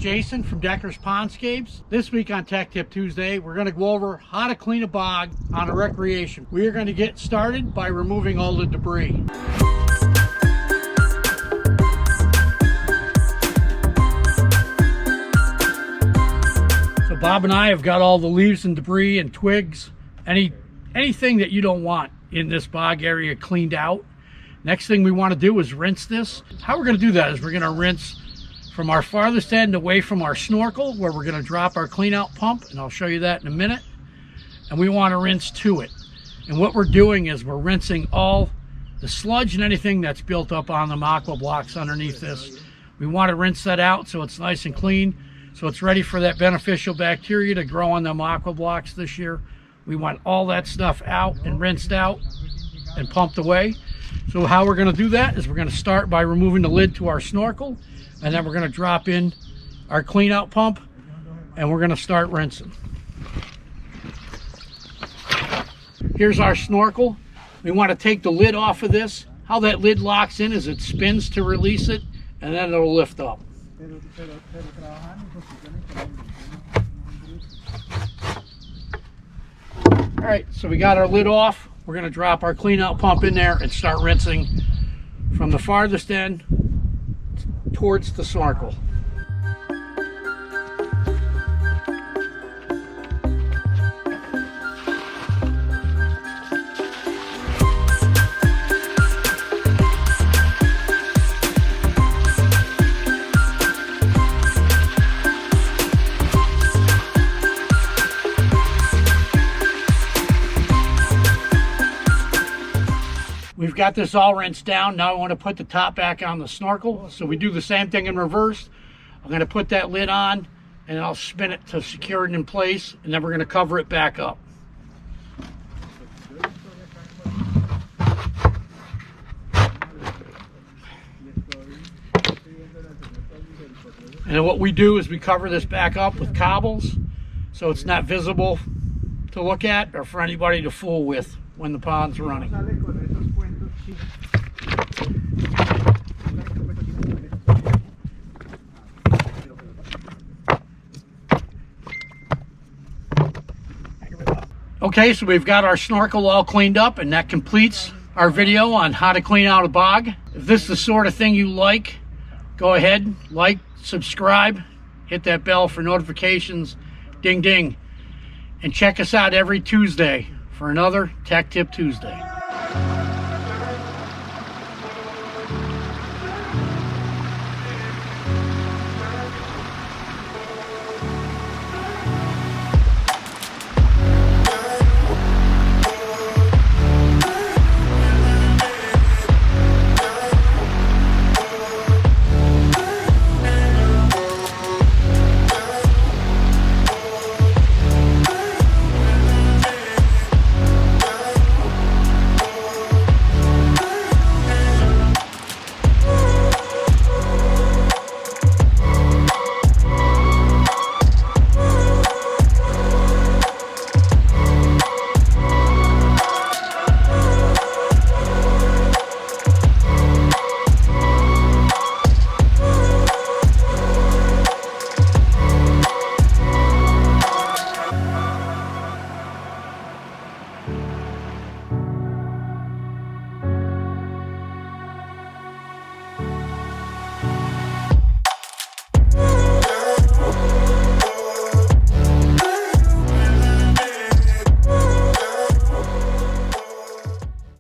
Jason from Decker's Pondscapes. This week on Tech Tip Tuesday, we're going to go over how to clean a bog on a recreation. We are going to get started by removing all the debris. So Bob and I have got all the leaves and debris and twigs, anything that you don't want in this bog area cleaned out. Next thing we want to do is rinse this. How we're going to do that is we're going to rinse from our farthest end away from our snorkel, where we're going to drop our clean out pump, and I'll show you that in a minute. And we want to rinse to it. And what we're doing is we're rinsing all the sludge and anything that's built up on the aqua blocks underneath this. We want to rinse that out so it's nice and clean, so it's ready for that beneficial bacteria to grow on them aqua blocks this year. We want all that stuff out and rinsed out and pumped away. So how we're going to do that is we're going to start by removing the lid to our snorkel, and then we're going to drop in our clean out pump, and we're going to start rinsing. Here's our snorkel. We want to take the lid off of this. How that lid locks in is it spins to release it, and then it'll lift up. All right, so we got our lid off. We're going to drop our clean out pump in there and start rinsing from the farthest end towards the snorkel. We've got this all rinsed down. Now I want to put the top back on the snorkel. So we do the same thing in reverse. I'm going to put that lid on, and I'll spin it to secure it in place, and then we're going to cover it back up. And then what we do is we cover this back up with cobbles so it's not visible to look at or for anybody to fool with when the pond's running. Okay, so we've got our snorkel all cleaned up, and that completes our video on how to clean out a bog. If this is the sort of thing you like, go ahead, like, subscribe, hit that bell for notifications, ding ding, and check us out every Tuesday for another Tech Tip Tuesday.